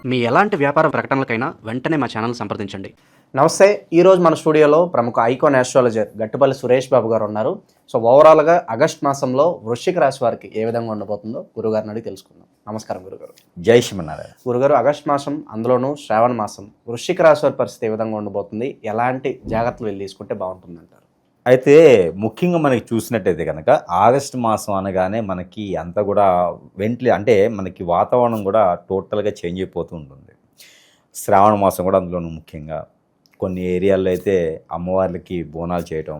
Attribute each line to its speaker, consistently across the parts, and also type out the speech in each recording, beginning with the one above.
Speaker 1: మీ ఎలాంటి వ్యాపార ప్రకటనలకైనా వెంటనే మా ఛానల్ సంప్రదించండి.
Speaker 2: నమస్తే. ఈరోజు మన స్టూడియోలో ప్రముఖ ఐకాన్ ఆస్ట్రాలజర్ గట్టుపల్లి సురేష్ బాబు గారు ఉన్నారు. సో ఓవరాల్గా ఆగస్ట్ మాసంలో వృశ్చిక రాశి వారికి ఏ విధంగా ఉండబోతుందో గురుగారిని అడిగి తెలుసుకుందాం. నమస్కారం గురుగారు.
Speaker 3: జై శ్రీమన్నారాయణ.
Speaker 2: గురుగారు, ఆగస్ట్ మాసం అందులోనూ శ్రావణ మాసం వృశ్చిక రాశి వారి పరిస్థితి ఏ విధంగా ఉండబోతుంది, ఎలాంటి జాగ్రత్తలు వీళ్ళు తీసుకుంటే బాగుంటుందంటారు?
Speaker 3: అయితే ముఖ్యంగా మనకి చూసినట్టయితే కనుక ఆగస్టు మాసం అనగానే మనకి అంతా కూడా అంటే మనకి వాతావరణం కూడా టోటల్గా చేంజ్ అయిపోతూ ఉంటుంది. శ్రావణ మాసం కూడా అందులోనూ ముఖ్యంగా కొన్ని ఏరియాల్లో అయితే అమ్మవార్లకి బోనాలు చేయటం,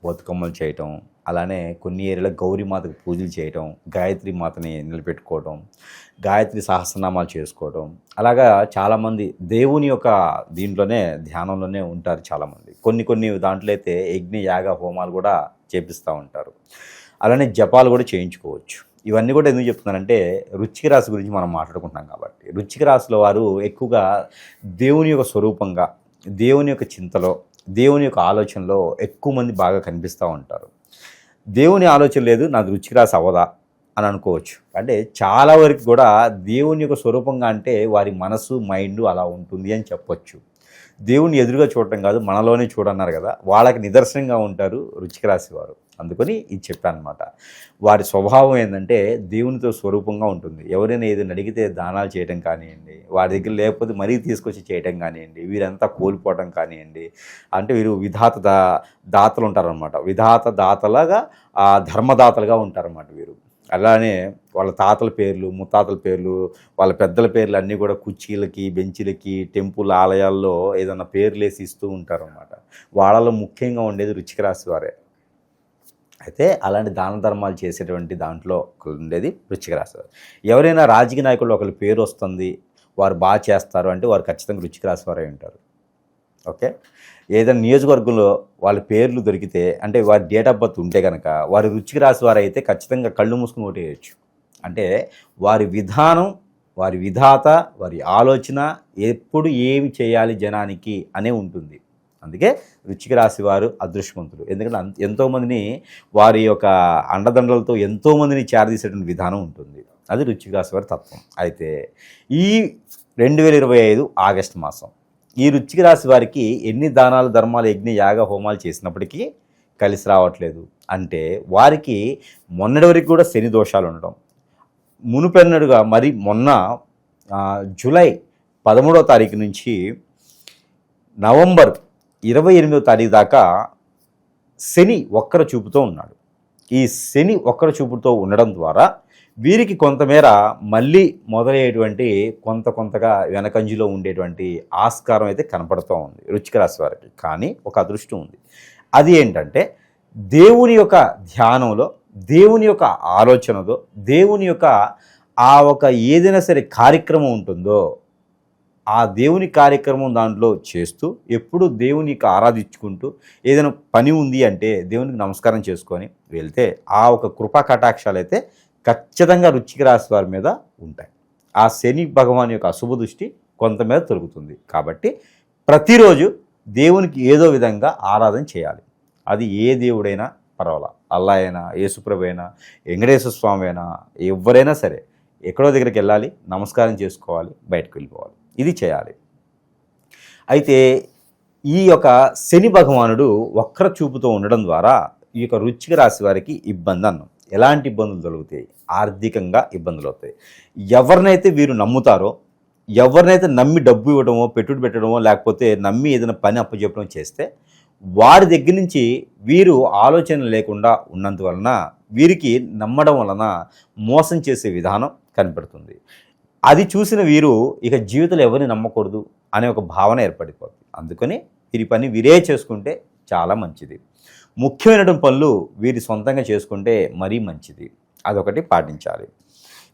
Speaker 3: బతుకమ్మలు చేయటం, అలానే కొన్ని ఏరియాలో గౌరీమాతకు పూజలు చేయటం, గాయత్రి మాతని నిలబెట్టుకోవటం, గాయత్రి సహస్రనామాలు చేసుకోవటం, అలాగా చాలామంది దేవుని యొక్క దీంట్లోనే ధ్యానంలోనే ఉంటారు చాలామంది. కొన్ని దాంట్లో అయితే యజ్ఞ యాగ హోమాలు కూడా చేపిస్తూ ఉంటారు. అలానే జపాలు కూడా చేయించుకోవచ్చు. ఇవన్నీ కూడా ఎందుకు చెప్తున్నానంటే వృశ్చిక రాశి గురించి మనం మాట్లాడుకుంటున్నాం కాబట్టి. వృశ్చిక రాశిలో వారు ఎక్కువగా దేవుని యొక్క స్వరూపంగా, దేవుని యొక్క చింతలో, దేవుని యొక్క ఆలోచనలో ఎక్కువ మంది బాగా కనిపిస్తూ ఉంటారు. దేవుని ఆలోచన లేదు, నాది వృశ్చిక రాశి అవ్వదా అని అనుకోవచ్చు. అంటే చాలా వరకు కూడా దేవుని యొక్క స్వరూపంగా అంటే వారి మనసు, మైండ్ అలా ఉంటుంది అని చెప్పొచ్చు. దేవుని ఎదురుగా చూడటం కాదు, మనలోనే చూడన్నారు కదా, వాళ్ళకి నిదర్శనంగా ఉంటారు వృశ్చిక రాశి వారు. అందుకని ఇది చెప్పాను అనమాట. వారి స్వభావం ఏంటంటే దేవునితో స్వరూపంగా ఉంటుంది. ఎవరైనా ఏదైనా అడిగితే దానాలు చేయడం కానివ్వండి, వారి దగ్గర లేకపోతే మరీ తీసుకొచ్చి చేయడం కానివ్వండి, వీరంతా కోల్పోవడం కానివ్వండి, అంటే వీరు దాతలు ఉంటారనమాట. దాతలాగా ధర్మదాతలుగా ఉంటారన్నమాట వీరు. అలానే వాళ్ళ తాతల పేర్లు, ముత్తాతల పేర్లు, వాళ్ళ పెద్దల పేర్లు అన్నీ కూడా కుర్చీలకి, బెంచీలకి, టెంపుల్ ఆలయాల్లో ఏదైనా పేర్లు వేసి ఇస్తూ ఉంటారన్నమాట. వాళ్ళలో ముఖ్యంగా ఉండేది వృశ్చిక రాశి వారే. అయితే అలాంటి దాన ధర్మాలు చేసేటువంటి దాంట్లో ఉండేది వృశ్చిక రాశి వారు. ఎవరైనా రాజకీయ నాయకులు ఒకరి పేరు వస్తుంది, వారు బాగా చేస్తారు అంటే వారు ఖచ్చితంగా వృశ్చిక రాశి వారే ఉంటారు. ఓకే. ఏదైనా నియోజకవర్గంలో వాళ్ళ పేర్లు దొరికితే, అంటే వారి డేట్ ఆఫ్ బర్త్ ఉంటే కనుక వారి వృశ్చిక రాశి వారు అయితే ఖచ్చితంగా కళ్ళు మూసుకుని ఓటేయచ్చు. అంటే వారి విధానం, వారి విధాత, వారి ఆలోచన ఎప్పుడు ఏమి చేయాలి జనానికి అనే ఉంటుంది. అందుకే వృశ్చిక రాశి వారు అదృష్టవంతులు. ఎందుకంటే ఎంతోమందిని వారి యొక్క అండదండలతో ఎంతోమందిని చేరదీసేటువంటి విధానం ఉంటుంది. అది వృశ్చిక రాశి వారి తత్వం. అయితే ఈ 2025 ఆగస్టు మాసం ఈ వృశ్చిక రాశి వారికి ఎన్ని దానాలు, ధర్మాలు, యజ్ఞ యాగ హోమాలు చేసినప్పటికీ కలిసి రావట్లేదు. అంటే వారికి మొన్నటి వరకు కూడా శని దోషాలు ఉండడం, మునుపెన్నడుగా మరి మొన్న జూలై 13వ తారీఖు నుంచి నవంబర్ 28వ తారీఖు దాకా శని వక్ర చూపుతో ఉన్నాడు. ఈ శని వక్ర చూపుతో ఉండడం ద్వారా వీరికి కొంతమేర మళ్ళీ మొదలయ్యేటువంటి కొంతగా వెనకంజులో ఉండేటువంటి ఆస్కారం అయితే కనపడుతూ ఉంది వృశ్చిక రాశి వారికి. కానీ ఒక అదృష్టం ఉంది. అది ఏంటంటే దేవుని యొక్క ధ్యానంలో, దేవుని యొక్క ఆలోచనలో, దేవుని యొక్క ఆ ఒక ఏదైనా సరే కార్యక్రమం ఉంటుందో ఆ దేవుని కార్యక్రమం దాంట్లో చేస్తూ ఎప్పుడు దేవునికి ఆరాధించుకుంటూ ఏదైనా పని ఉంది అంటే దేవునికి నమస్కారం చేసుకొని వెళ్తే ఆ ఒక కృపా కటాక్షాలు అయితే ఖచ్చితంగా వృశ్చిక రాశి వారి మీద ఉంటాయి. ఆ శని భగవాన్ యొక్క అశుభ దృష్టి కొంత మీద తొలుగుతుంది. కాబట్టి ప్రతిరోజు దేవునికి ఏదో విధంగా ఆరాధన చేయాలి. అది ఏ దేవుడైనా పర్వాలా, అల్లా అయినా, యేసుప్రభు అయినా, వెంకటేశ్వర స్వామి అయినా, ఎవరైనా సరే ఎక్కడో దగ్గరికి వెళ్ళాలి, నమస్కారం చేసుకోవాలి, బయటకు వెళ్ళిపోవాలి. ఇది చేయాలి. అయితే ఈ యొక్క శని భగవానుడు వక్ర చూపుతో ఉండడం ద్వారా ఈ యొక్క వృశ్చిక రాశి వారికి ఇబ్బంది అన్నాం. ఎలాంటి ఇబ్బందులు కలుగుతాయి? ఆర్థికంగా ఇబ్బందులు అవుతాయి. ఎవరినైతే వీరు నమ్ముతారో, ఎవరినైతే నమ్మి డబ్బు ఇవ్వడమో, పెట్టుబడి పెట్టడమో, లేకపోతే నమ్మి ఏదైనా పని అప్పచెప్పడం చేస్తే వారి దగ్గర నుంచి వీరు ఆలోచన లేకుండా ఉన్నందువలన వీరికి నమ్మడం వలన మోసం చేసే విధానం కనపడుతుంది. అది చూసిన వీరు ఇక జీవితంలో ఎవరిని నమ్మకూడదు అనే ఒక భావన ఏర్పడిపోతుంది. అందుకని వీరి పని వీరే చేసుకుంటే చాలా మంచిది. ముఖ్యమైనటువంటి పనులు వీరి సొంతంగా చేసుకుంటే మరీ మంచిది. అదొకటి పాటించాలి.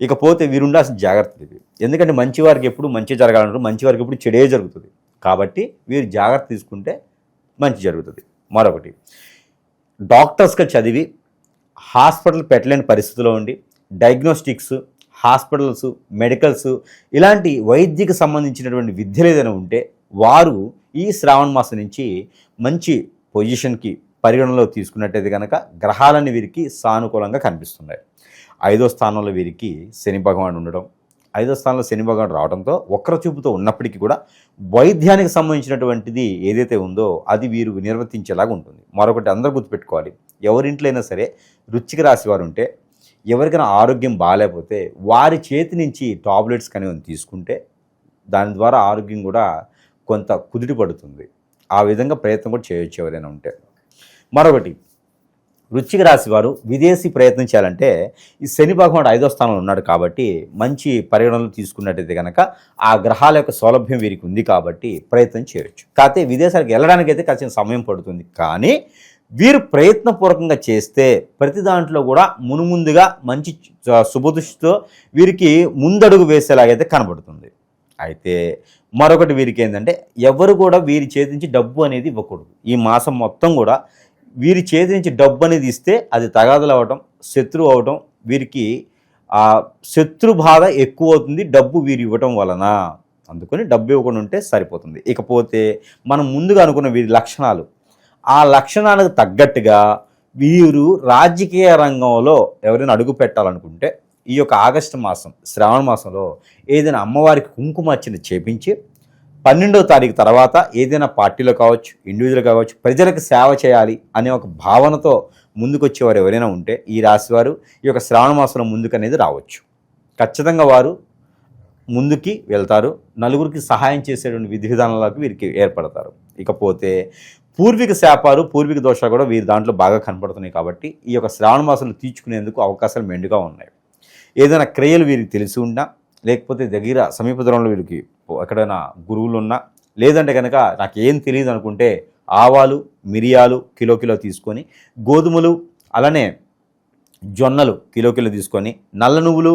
Speaker 3: ఇకపోతే వీరు ఉండాల్సిన జాగ్రత్తలు ఇవి. ఎందుకంటే మంచి వారికి ఎప్పుడు మంచి జరగాలంటారు, మంచి వారికి ఎప్పుడు చెడే జరుగుతుంది. కాబట్టి వీరు జాగ్రత్త తీసుకుంటే మంచి జరుగుతుంది. మరొకటి, డాక్టర్స్గా చదివి హాస్పిటల్ పెట్టలేని పరిస్థితిలో ఉండి డయాగ్నోస్టిక్స్, హాస్పిటల్స్, మెడికల్స్ ఇలాంటి వైద్యకు సంబంధించినటువంటి విద్యలు ఏదైనా ఉంటే వారు ఈ శ్రావణ మాసం నుంచి మంచి పొజిషన్కి పరిగణనలో తీసుకున్నట్టయితే కనుక గ్రహాలన్నీ వీరికి సానుకూలంగా కనిపిస్తున్నాయి. 5వ స్థానంలో వీరికి శని భగవానుడు ఉండడం, 5వ స్థానంలో శని భగవానుడు రావడంతో వక్ర చూపుతో ఉన్నప్పటికీ కూడా వైద్యానికి సంబంధించినటువంటిది ఏదైతే ఉందో అది వీరు నిర్వర్తించేలాగా ఉంటుంది. మరొకటి అందరూ గుర్తుపెట్టుకోవాలి, ఎవరింట్లో అయినా సరే వృశ్చిక రాశి వారు ఉంటే ఎవరికైనా ఆరోగ్యం బాగాలేకపోతే వారి చేతి నుంచి టాబ్లెట్స్ కనేవి తీసుకుంటే దాని ద్వారా ఆరోగ్యం కూడా కొంత కుదిరి పడుతుంది. ఆ విధంగా ప్రయత్నం కూడా చేయొచ్చు ఎవరైనా ఉంటే. మరొకటి, వృశ్చిక రాశి వారు విదేశీ ప్రయత్నం చేయాలంటే ఈ శని భగవానుడు 5వ స్థానంలో ఉన్నాడు కాబట్టి మంచి పరిగణనలు తీసుకున్నట్టయితే కనుక ఆ గ్రహాల యొక్క సౌలభ్యం వీరికి ఉంది కాబట్టి ప్రయత్నం చేయొచ్చు. కాకపోతే విదేశాలకు వెళ్ళడానికైతే ఖచ్చితంగా సమయం పడుతుంది. కానీ వీరు ప్రయత్నపూర్వకంగా చేస్తే ప్రతి దాంట్లో కూడా మునుముందుగా మంచి శుభదృష్టితో వీరికి ముందడుగు వేసేలాగైతే కనబడుతుంది. అయితే మరొకటి వీరికి ఏంటంటే ఎవరు కూడా వీరి చేతి నుంచి డబ్బు అనేది ఇవ్వకూడదు. ఈ మాసం మొత్తం కూడా వీరి చేతి నుంచి డబ్బు అనేది ఇస్తే అది తగాదులు అవ్వటం, శత్రువు అవటం, వీరికి ఆ శత్రు బాధ ఎక్కువ అవుతుంది డబ్బు వీరు ఇవ్వటం వలన. అందుకని డబ్బు ఇవ్వకుండా ఉంటే సరిపోతుంది. ఇకపోతే మనం ముందుగా అనుకున్న వీరి లక్షణాలు, ఆ లక్షణాలకు తగ్గట్టుగా వీరు రాజకీయ రంగంలో ఎవరైనా అడుగు పెట్టాలనుకుంటే ఈ యొక్క ఆగస్టు మాసం శ్రావణ మాసంలో ఏదైనా అమ్మవారికి కుంకుమార్చన చేపించి 12వ తారీఖు తర్వాత ఏదైనా పార్టీలో కావచ్చు, ఇండివిజువల్ కావచ్చు, ప్రజలకు సేవ చేయాలి అనే ఒక భావనతో ముందుకొచ్చేవారు ఎవరైనా ఉంటే ఈ రాశివారు ఈ యొక్క శ్రావణ మాసంలో ముందుకు అనేది రావచ్చు. ఖచ్చితంగా వారు ముందుకి వెళ్తారు. నలుగురికి సహాయం చేసేటువంటి విధి విధానాలకు వీరికి ఏర్పడతారు. ఇకపోతే పూర్వీక శాపాలు, పూర్వీక దోషాలు కూడా వీరి దాంట్లో బాగా కనపడుతున్నాయి కాబట్టి ఈ యొక్క శ్రావణ మాసంలో తీర్చుకునేందుకు అవకాశాలు మెండుగా ఉన్నాయి. ఏదైనా క్రియలు వీరికి తెలిసి ఉన్నా, లేకపోతే దగ్గర సమీప దూరంలో వీరికి ఎక్కడైనా గురువులు ఉన్నా, లేదంటే కనుక నాకు ఏం తెలియదు అనుకుంటే ఆవాలు, మిరియాలు కిలో తీసుకొని, గోధుమలు అలానే జొన్నలు కిలో తీసుకొని, నల్ల నువ్వులు,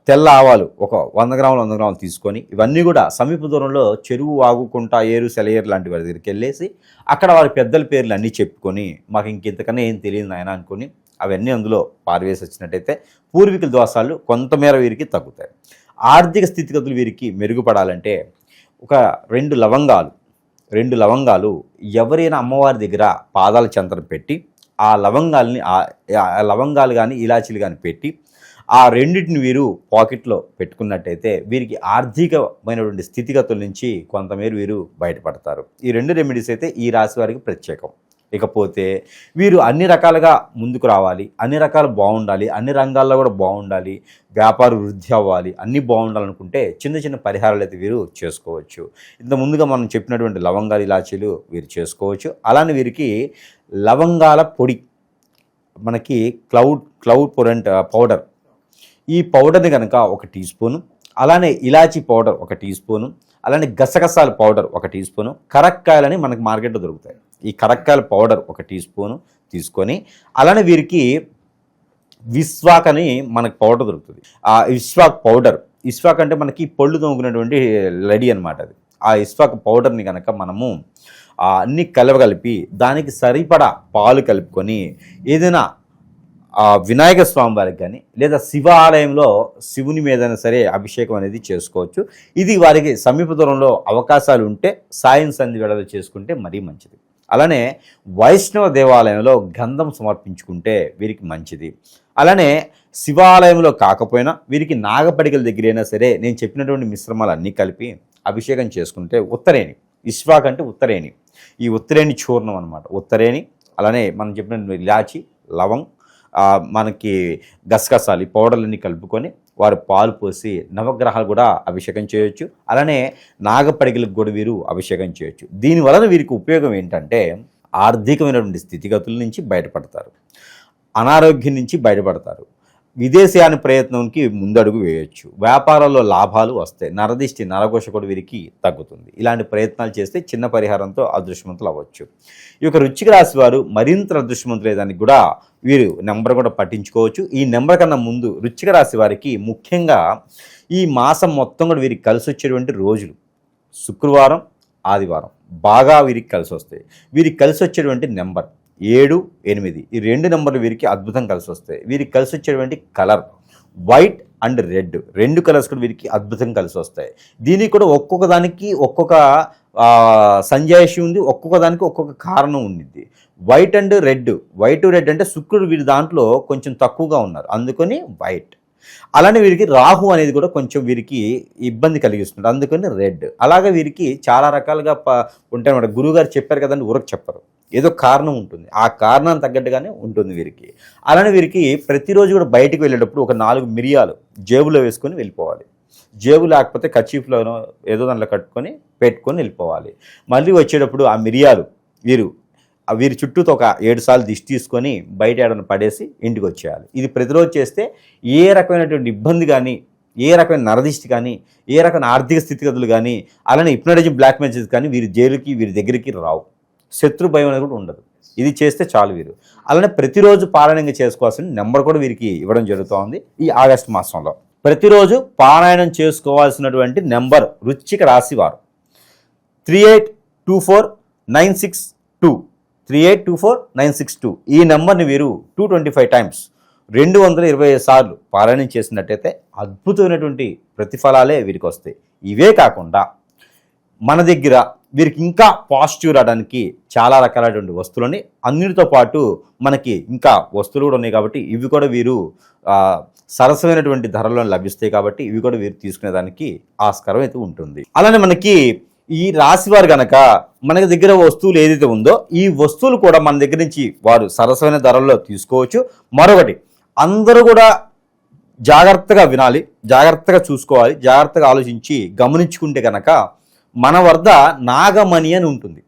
Speaker 3: తెల్ల ఆవాలు ఒక 100 గ్రాములు తీసుకొని ఇవన్నీ కూడా సమీప దూరంలో చెరువు, వాగుకుంట, ఏరు, సెలయేరు లాంటి వారి దగ్గరికి వెళ్ళేసి అక్కడ వారి పెద్దల పేర్లు అన్నీ చెప్పుకొని మాకు ఇంకెంతకన్నా ఏం తెలియదు నాయన అనుకొని అవన్నీ అందులో పారవేసి వచ్చినట్టయితే పూర్వీకుల దోషాలు కొంతమేర వీరికి తగ్గుతాయి. ఆర్థిక స్థితిగతులు వీరికి మెరుగుపడాలంటే ఒక 2 లవంగాలు ఎవరైనా అమ్మవారి దగ్గర పాదాల చెంతన పెట్టి ఆ లవంగాలు కానీ ఇలాచీలు కానీ పెట్టి ఆ రెండింటిని వీరు పాకెట్లో పెట్టుకున్నట్టయితే వీరికి ఆర్థికమైనటువంటి స్థితిగతుల నుంచి కొంతమేర వీరు బయటపడతారు. ఈ 2 రెమెడీస్ అయితే ఈ రాశి వారికి ప్రత్యేకం. ఇకపోతే వీరు అన్ని రకాలుగా ముందుకు రావాలి, అన్ని రకాలు బాగుండాలి, అన్ని రంగాల్లో కూడా బాగుండాలి, వ్యాపార వృద్ధి అవ్వాలి, అన్నీ బాగుండాలనుకుంటే చిన్న పరిహారాలు అయితే వీరు చేసుకోవచ్చు. ఇంత ముందుగా మనం చెప్పినటువంటి లవంగాలు, ఇలాచీలు వీరు చేసుకోవచ్చు. అలానే వీరికి లవంగాల పొడి, మనకి క్లౌడ్ పౌడర్, ఈ పౌడర్ని కనుక 1 టీ స్పూను, అలానే ఇలాచీ పౌడర్ 1 టీ స్పూను, అలానే గసగసాల పౌడర్ 1 టీ స్పూను, కరక్కాయలని మనకు మార్కెట్లో దొరుకుతాయి, ఈ కరక్కాయల పౌడర్ 1 టీ స్పూను తీసుకొని, అలానే వీరికి విస్వాక్ అని మనకు పౌడర్ దొరుకుతుంది. ఆ ఇస్వాక్ అంటే మనకి పళ్ళు తోముకునేటువంటి లడి అనమాట అది. ఆ ఇస్వాక్ పౌడర్ని కనుక మనము అన్ని కలవగలిపి దానికి సరిపడా పాలు కలుపుకొని ఏదైనా వినాయక స్వామి వారికి కానీ లేదా శివాలయంలో శివుని మీదైనా సరే అభిషేకం అనేది చేసుకోవచ్చు. ఇది వారికి సమీప దూరంలో అవకాశాలు ఉంటే సాయం సంధి వేళలో చేసుకుంటే మరీ మంచిది. అలానే వైష్ణవ దేవాలయంలో గంధం సమర్పించుకుంటే వీరికి మంచిది. అలానే శివాలయంలో కాకపోయినా వీరికి నాగపడికల దగ్గరైనా సరే నేను చెప్పినటువంటి మిశ్రమాలు అన్నీ కలిపి అభిషేకం చేసుకుంటే ఉత్తరేణి, ఇస్వాక్ అంటే ఉత్తరేణి, ఈ ఉత్తరేణి చూర్ణం అనమాట. ఉత్తరేణి అలానే మనం చెప్పిన ఇలాచి, లవంగ్, మనకి గసగసాలు, ఈ పౌడర్లన్నీ కలుపుకొని వారు పాలు పోసి నవగ్రహాలు కూడా అభిషేకం చేయొచ్చు. అలానే నాగపడిగలకు కూడా వీరు అభిషేకం చేయొచ్చు. దీనివలన వీరికి ఉపయోగం ఏంటంటే ఆర్థికమైనటువంటి స్థితిగతుల నుంచి బయటపడతారు, అనారోగ్యం నుంచి బయటపడతారు, విదేశీయాన ప్రయత్నంకి ముందడుగు వేయొచ్చు, వ్యాపారాల్లో లాభాలు వస్తాయి, నరదిష్టి నరఘోష కూడా వీరికి తగ్గుతుంది. ఇలాంటి ప్రయత్నాలు చేస్తే చిన్న పరిహారంతో అదృష్టవంతులు అవ్వచ్చు. ఈ యొక్క వృశ్చిక రాశి వారు మరింత అదృష్టవంతులు అయ్యేదానికి కూడా వీరు నెంబర్ కూడా పట్టించుకోవచ్చు. ఈ నెంబర్ కన్నా ముందు వృశ్చిక రాశి వారికి ముఖ్యంగా ఈ మాసం మొత్తం కూడా వీరికి కలిసి వచ్చేటువంటి రోజులు శుక్రవారం, ఆదివారం బాగా వీరికి కలిసి వస్తాయి. వీరికి కలిసి వచ్చేటువంటి నెంబర్ 7, 8 ఈ 2 నెంబర్లు వీరికి అద్భుతం కలిసి వస్తాయి. వీరికి కలిసి వచ్చేటువంటి colour white and red, 2 colours కూడా వీరికి అద్భుతం కలిసి వస్తాయి. దీనికి కూడా ఒక్కొక్క దానికి ఒక్కొక్క సంజాయిషి ఉంది, ఒక్కొక్క దానికి ఒక్కొక్క కారణం ఉండిద్ది. వైట్ అండ్ రెడ్ అంటే శుక్రుడు వీరి దాంట్లో కొంచెం తక్కువగా ఉన్నారు, అందుకని వైట్. అలానే వీరికి రాహు అనేది కూడా కొంచెం వీరికి ఇబ్బంది కలిగిస్తుంది, అందుకని రెడ్. అలాగే వీరికి చాలా రకాలుగా ఉంటాయి అన్నమాట. గురువుగారు చెప్పారు కదండి, ఊరకు చెప్పరు, ఏదో కారణం ఉంటుంది, ఆ కారణానికి తగ్గట్టుగానే ఉంటుంది వీరికి. అలానే వీరికి ప్రతిరోజు కూడా బయటికి వెళ్ళేటప్పుడు ఒక 4 మిరియాలు జేబులో వేసుకొని వెళ్ళిపోవాలి. జేబు లేకపోతే కచీఫ్లోనో ఏదో దాంట్లో కట్టుకొని పెట్టుకొని వెళ్ళిపోవాలి. మళ్ళీ వచ్చేటప్పుడు ఆ మిరియాలు వీరి చుట్టూతో ఒక 7 సార్లు దిష్టి తీసుకొని బయట ఏడను పడేసి ఇంటికి వచ్చేయాలి. ఇది ప్రతిరోజు చేస్తే ఏ రకమైనటువంటి ఇబ్బంది కానీ, ఏ రకమైన నరదిష్టి కానీ, ఏ రకమైన ఆర్థిక స్థితిగతులు కానీ, అలానే హిప్నోటిజం బ్లాక్ మ్యాజిక్ కానీ వీరి జైలుకి వీరి దగ్గరికి రావు. శత్రు భయం అనేది కూడా ఉండదు. ఇది చేస్తే చాలు వీరు. అలానే ప్రతిరోజు పారాయణంగా చేసుకోవాల్సిన నెంబర్ కూడా వీరికి ఇవ్వడం జరుగుతోంది. ఈ ఆగస్టు మాసంలో ప్రతిరోజు పారాయణం చేసుకోవాల్సినటువంటి నెంబర్ వృశ్చిక రాశి వారు 382496 382496. ఈ నెంబర్ని వీరు 225 టైమ్స్ 225 సార్లు పారాయణం చేసినట్టయితే అద్భుతమైనటువంటి ప్రతిఫలాలే వీరికి వస్తాయి. ఇవే కాకుండా మన దగ్గర వీరికి ఇంకా పాజిటివ్ రావడానికి చాలా రకాలైనటువంటి వస్తువులని, అన్నిటితో పాటు మనకి ఇంకా వస్తువులు కూడా ఉన్నాయి కాబట్టి ఇవి కూడా వీరు సరసమైనటువంటి ధరల్లో లభిస్తాయి కాబట్టి ఇవి కూడా వీరు తీసుకునేదానికి ఆస్కారం అయితే ఉంటుంది. అలానే మనకి ఈ రాశివారు గనక మన దగ్గర వస్తువులు ఏదైతే ఉందో ఈ వస్తువులు కూడా మన దగ్గర నుంచి వారు సరసమైన ధరల్లో తీసుకోవచ్చు. మరొకటి, అందరూ కూడా జాగ్రత్తగా వినాలి, జాగ్రత్తగా చూసుకోవాలి, జాగ్రత్తగా ఆలోచించి గమనించుకుంటే కనుక మన వద్ద నాగమణి అని ఉంటుంది.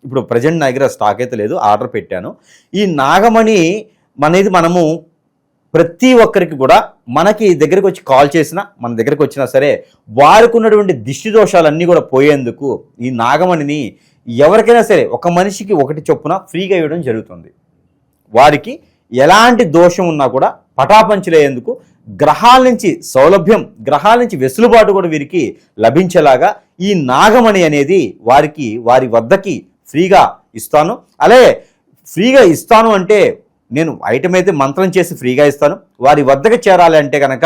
Speaker 3: ఇప్పుడు ప్రజెంట్ నా దగ్గర స్టాక్ అయితే లేదు, ఆర్డర్ పెట్టాను. ఈ నాగమణి అనేది మనము ప్రతి ఒక్కరికి కూడా మనకి దగ్గరికి వచ్చి కాల్ చేసినా, మన దగ్గరికి వచ్చినా సరే వారికి ఉన్నటువంటి దిష్టి దోషాలన్నీ కూడా పోయేందుకు ఈ నాగమణిని ఎవరికైనా సరే ఒక మనిషికి 1 చొప్పున ఫ్రీగా ఇవ్వడం జరుగుతుంది. వారికి ఎలాంటి దోషం ఉన్నా కూడా పటాపంచలేందుకు, గ్రహాల నుంచి సౌలభ్యం, గ్రహాల నుంచి వెసులుబాటు కూడా వీరికి లభించేలాగా ఈ నాగమణి అనేది వారికి వారి వద్దకి ఫ్రీగా ఇస్తాను. అలాగే ఫ్రీగా ఇస్తాను అంటే నేను ఐటమ్ అయితే మంత్రం చేసి ఫ్రీగా ఇస్తాను. వారి వద్దకు చేరాలి అంటే కనుక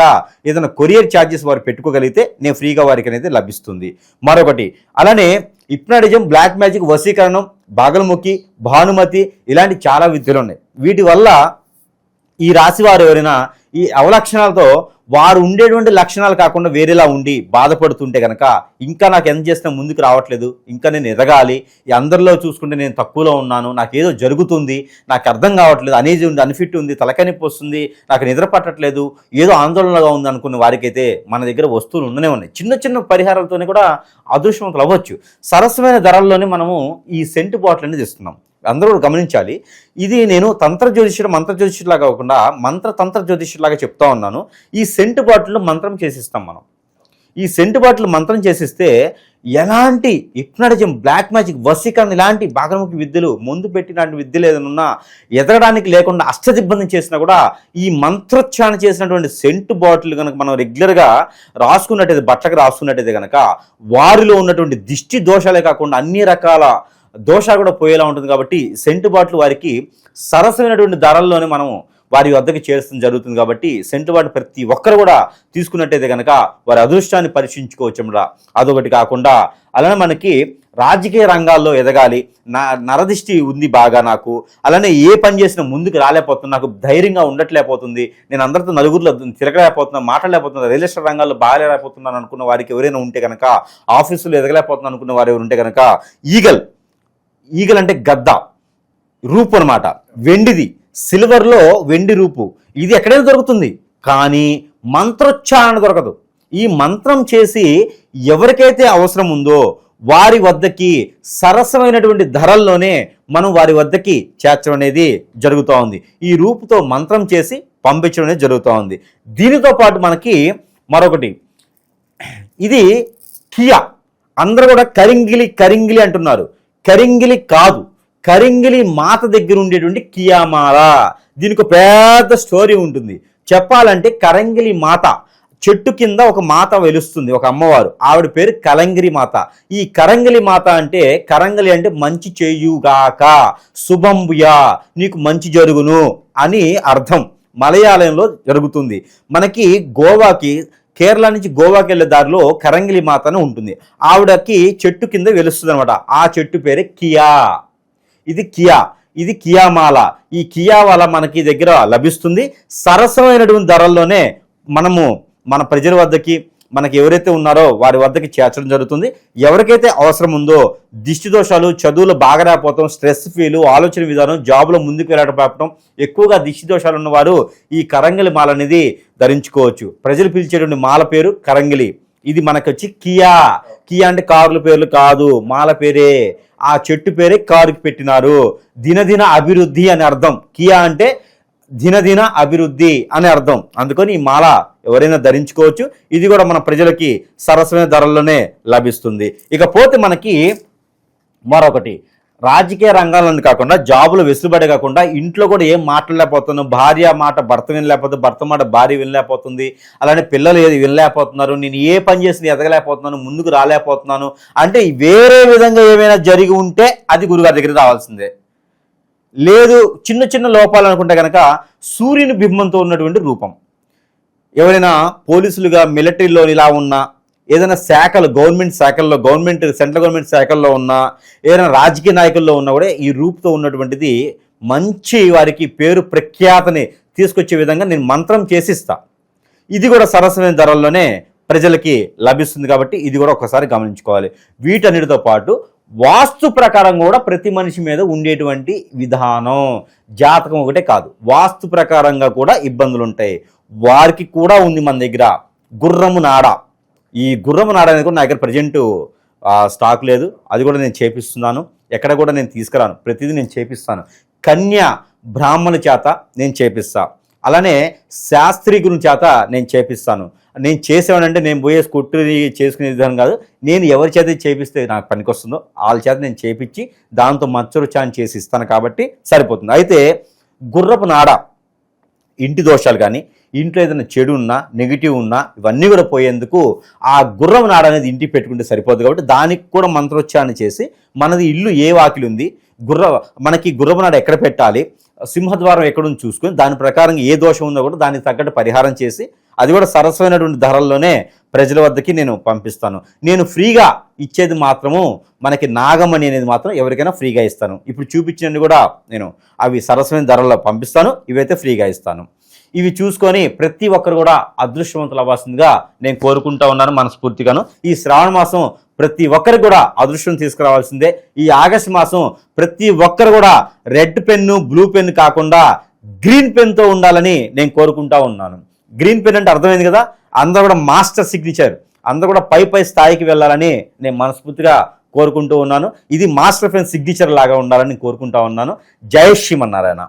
Speaker 3: ఏదైనా కొరియర్ ఛార్జెస్ వారు పెట్టుకోగలిగితే నేను ఫ్రీగా వారికి అనేది లభిస్తుంది. మరొకటి, అలానే హిప్నోటిజం, బ్లాక్ మ్యాజిక్, వశీకరణం, బాగలముఖి, భానుమతి ఇలాంటి చాలా విద్యలు ఉన్నాయి. వీటి వల్ల ఈ రాశి వారు ఎవరైనా ఈ అవలక్షణాలతో వారు ఉండేటువంటి లక్షణాలు కాకుండా వేరేలా ఉండి బాధపడుతుంటే కనుక ఇంకా నాకు ఎంత చేసినా ముందుకు రావట్లేదు, ఇంకా నేను ఎదగాలి, ఈ అందరిలో చూసుకుంటే నేను తక్కువలో ఉన్నాను, నాకేదో జరుగుతుంది, నాకు అర్థం కావట్లేదు, అనేజీ ఉంది, అన్ఫిట్ ఉంది, తలకానిప్పి వస్తుంది, నాకు నిద్ర పట్టట్లేదు, ఏదో ఆందోళనగా ఉంది అనుకున్న వారికైతే మన దగ్గర వస్తువులు ఉండనే ఉన్నాయి. చిన్న చిన్న పరిహారాలతోనే కూడా అదృష్టవంతులు అవ్వచ్చు. సరసమైన ధరల్లోనే మనము ఈ సెంటు బాటిల్ అనేది ఇస్తున్నాం. అందరూ కూడా గమనించాలి. ఇది నేను మంత్ర జ్యోతిష్యులాగా కాకుండా తంత్ర జ్యోతిష్యులాగా చెప్తా ఉన్నాను. ఈ సెంటు బాటిల్ మంత్రం చేసిస్తాం మనం. ఈ సెంటు బాటిల్ మంత్రం చేసిస్తే ఎలాంటి హిప్నోటిజం, బ్లాక్ మ్యాజిక్, వశీకరణ ఇలాంటి బాగలముఖి విద్యలు, ముందు పెట్టినటువంటి విద్యలు ఏదైనా ఎదగడానికి లేకుండా అష్టదిబ్బంది చేసినా కూడా ఈ మంత్రోచ్చారణ చేసినటువంటి సెంటు బాటిల్ కనుక మనం రెగ్యులర్గా రాసుకున్నట్టయితే, బట్టలకు రాసుకున్నట్టయితే కనుక వారిలో ఉన్నటువంటి దిష్టి దోషాలే కాకుండా అన్ని రకాల దోషాలు కూడా పోయేలా ఉంటుంది. కాబట్టి సెంటు బాటిల్ వారికి సరసమైనటువంటి ధరల్లోనే మనం వారి వద్దకు చేర్చడం జరుగుతుంది. కాబట్టి సెంటు బాటిల్ ప్రతి ఒక్కరు కూడా తీసుకున్నట్టయితే కనుక వారి అదృష్టాన్ని పరీక్షించుకోవచ్చు. అదొకటి కాకుండా అలానే మనకి రాజకీయ రంగాల్లో ఎదగాలి, నరదిష్టి ఉంది బాగా నాకు, అలానే ఏ పని చేసినా ముందుకు రాలేకపోతున్నా, నాకు ధైర్యంగా ఉండట్లేకపోతుంది, నేను అందరితో నలుగురిలో తిరగలేకపోతున్నాను, మాట్లాడలేకపోతున్నాను, రియల్ ఎస్టేట్ రంగాల్లో బాగాలేకపోతున్నాను అనుకున్న వారికి ఎవరైనా ఉంటే కనుక, ఆఫీసులో ఎదగలేకపోతున్నాను అనుకున్న వారు ఎవరు ఉంటే కనుక ఈగల్ అంటే గద్ద రూపు అనమాట, వెండిది, సిల్వర్లో వెండి రూపు, ఇది ఎక్కడైనా దొరుకుతుంది కానీ మంత్రోచ్చారణ దొరకదు. ఈ మంత్రం చేసి ఎవరికైతే అవసరం ఉందో వారి వద్దకి సరసమైనటువంటి ధరల్లోనే మనం వారి వద్దకి చేర్చడం అనేది జరుగుతూ ఉంది. ఈ రూపుతో మంత్రం చేసి పంపించడం అనేది జరుగుతూ ఉంది. దీనితో పాటు మనకి మరొకటి, ఇది కియా, అందరూ కూడా కరింగిలి అంటున్నారు. కరింగిలి కాదు, కరింగిలి మాత దగ్గర ఉండేటువంటి కియామాల. దీనికి పెద్ద స్టోరీ ఉంటుంది. చెప్పాలంటే కరంగిలి మాత చెట్టు కింద ఒక మాత వెలుస్తుంది, ఒక అమ్మవారు, ఆవిడ పేరు కలంగిరి మాత. ఈ కరంగిలి మాత అంటే, కరంగిలి అంటే మంచి చేయుగాక, శుభంబుయా, నీకు మంచి జరుగును అని అర్థం. మలయాళంలో జరుగుతుంది. మనకి కేరళ నుంచి గోవాకి వెళ్ళే దారిలో కరంగిలి మాత అని ఉంటుంది. ఆవిడకి చెట్టు కింద వెలుస్తుంది అనమాట. ఆ చెట్టు పేరే కియా. ఇది కియామాల. ఈ కియామాల మనకి దగ్గర లభిస్తుంది. సరసమైనటువంటి ధరల్లోనే మనము మన ప్రజల వద్దకి మనకి ఎవరైతే ఉన్నారో వారి వద్దకి చేర్చడం జరుగుతుంది. ఎవరికైతే అవసరం ఉందో దిష్టి దోషాలు, చదువులు బాగా రాకపోవడం, స్ట్రెస్ ఫీలు, ఆలోచన విధానం, జాబులో ముందుకు వెళ్ళకపోవడం, ఎక్కువగా దిష్టి దోషాలు ఉన్నవారు ఈ కరంగిలి మాల అనేది ధరించుకోవచ్చు. ప్రజలు పిలిచేటువంటి మాల పేరు కరంగిలి. ఇది మనకు వచ్చి కియా. కియా అంటే కారుల పేర్లు కాదు, మాల పేరే. ఆ చెట్టు పేరే కారుకి పెట్టినారు. దినదిన అభివృద్ధి అని అర్థం. కియా అంటే దినదిన అభివృద్ధి అని అర్థం. అందుకని ఈ మాల ఎవరైనా ధరించుకోవచ్చు. ఇది కూడా మన ప్రజలకి సరసమైన ధరల్లోనే లభిస్తుంది. ఇకపోతే మనకి మరొకటి, రాజకీయ రంగాలను కాకుండా, జాబులు వెసులుబడి కాకుండా, ఇంట్లో కూడా ఏం మాట్లాడలేకపోతున్నాను, భార్య మాట భర్త వినలేకపోతుంది, భర్త మాట భార్య వినలేకపోతుంది, అలానే పిల్లలు ఏది వినలేకపోతున్నారు, నేను ఏ పని చేసి ఎదగలేకపోతున్నాను, ముందుకు రాలేకపోతున్నాను అంటే వేరే విధంగా ఏమైనా జరిగి ఉంటే అది గురుగారి దగ్గర రావాల్సిందే. లేదు చిన్న చిన్న లోపాలు అనుకుంటే కనుక సూర్యుని బింబంతో ఉన్నటువంటి రూపం. ఎవరైనా పోలీసులుగా, మిలిటరీలో ఇలా ఉన్నా, ఏదైనా శాఖలు, గవర్నమెంట్ శాఖల్లో, సెంట్రల్ గవర్నమెంట్ శాఖల్లో ఉన్నా, ఏదైనా రాజకీయ నాయకుల్లో ఉన్నా కూడా ఈ రూపుతో ఉన్నటువంటిది మంచి వారికి పేరు ప్రఖ్యాతని తీసుకొచ్చే విధంగా నేను మంత్రం చేసిస్తా. ఇది కూడా సరసమైన ధరల్లోనే ప్రజలకి లభిస్తుంది కాబట్టి ఇది కూడా ఒకసారి గమనించుకోవాలి. వీటన్నిటితో పాటు వాస్తు ప్రకారం కూడా ప్రతి మనిషి మీద ఉండేటువంటి విధానం, జాతకం ఒకటే కాదు, వాస్తు ప్రకారంగా కూడా ఇబ్బందులు ఉంటాయి. వారికి కూడా ఉంది మన దగ్గర గుర్రము నాడ. ఈ గుర్రము నాడ అనేది కూడా నా దగ్గర ప్రజెంట్ స్టాక్ లేదు. అది కూడా నేను చేపిస్తున్నాను. ఎక్కడ కూడా నేను తీసుకురాను, ప్రతిదీ నేను చేపిస్తాను. కన్యా బ్రాహ్మణుల చేత నేను చేపిస్తా, అలానే శాస్త్రీకుని చేత నేను చేపిస్తాను. నేను చేసేవాడంటే నేను పోయే కొట్టు చేసుకునే విధానం కాదు. నేను ఎవరి చేత చేపిస్తే నాకు పనికొస్తుందో వాళ్ళ చేత నేను చేపించి దాంతో మచ్చరుచాన్ని చేసి ఇస్తాను కాబట్టి సరిపోతుంది. అయితే గుర్రపు నాడ ఇంటి దోషాలు కానీ, ఇంట్లో ఏదైనా చెడు ఉన్నా, నెగిటివ్ ఉన్నా, ఇవన్నీ కూడా పోయేందుకు ఆ గుర్రం నాడ అనేది ఇంటికి పెట్టుకుంటే సరిపోదు. కాబట్టి దానికి కూడా మంత్రోచ్చారణ చేసి, మనది ఇల్లు ఏ వాకిలి ఉంది, మనకి గుర్రపు నాడ ఎక్కడ పెట్టాలి, సింహద్వారం ఎక్కడుంది చూసుకొని దాని ప్రకారం ఏ దోషం ఉందో కూడా దానికి తగ్గట్టు పరిహారం చేసి, అది కూడా సరసమైనటువంటి ధరల్లోనే ప్రజల వద్దకి నేను పంపిస్తాను. నేను ఫ్రీగా ఇచ్చేది మాత్రము మనకి నాగమణి అనేది మాత్రం ఎవరికైనా ఫ్రీగా ఇస్తాను. ఇప్పుడు చూపించినవి కూడా నేను అవి సరసమైన ధరల్లో పంపిస్తాను. ఇవైతే ఫ్రీగా ఇస్తాను. ఇవి చూసుకొని ప్రతి ఒక్కరు కూడా అదృష్టవంతులు అవ్వాల్సిందిగా నేను కోరుకుంటా ఉన్నాను మనస్ఫూర్తిగాను. ఈ శ్రావణ మాసం ప్రతి ఒక్కరికి కూడా అదృష్టం తీసుకురావాల్సిందే. ఈ ఆగస్టు మాసం ప్రతి ఒక్కరు కూడా రెడ్ పెన్ను, బ్లూ పెన్ను కాకుండా గ్రీన్ పెన్తో ఉండాలని నేను కోరుకుంటా ఉన్నాను. గ్రీన్ పెన్ అంటే అర్థమైంది కదా, అందరూ కూడా మాస్టర్ సిగ్నేచర్, అందరూ కూడా పై స్థాయికి వెళ్ళాలని నేను మనస్ఫూర్తిగా కోరుకుంటూ ఉన్నాను. ఇది మాస్టర్ పెన్ సిగ్నేచర్ లాగా ఉండాలని కోరుకుంటా ఉన్నాను. జై శ్రీమన్నారాయణ.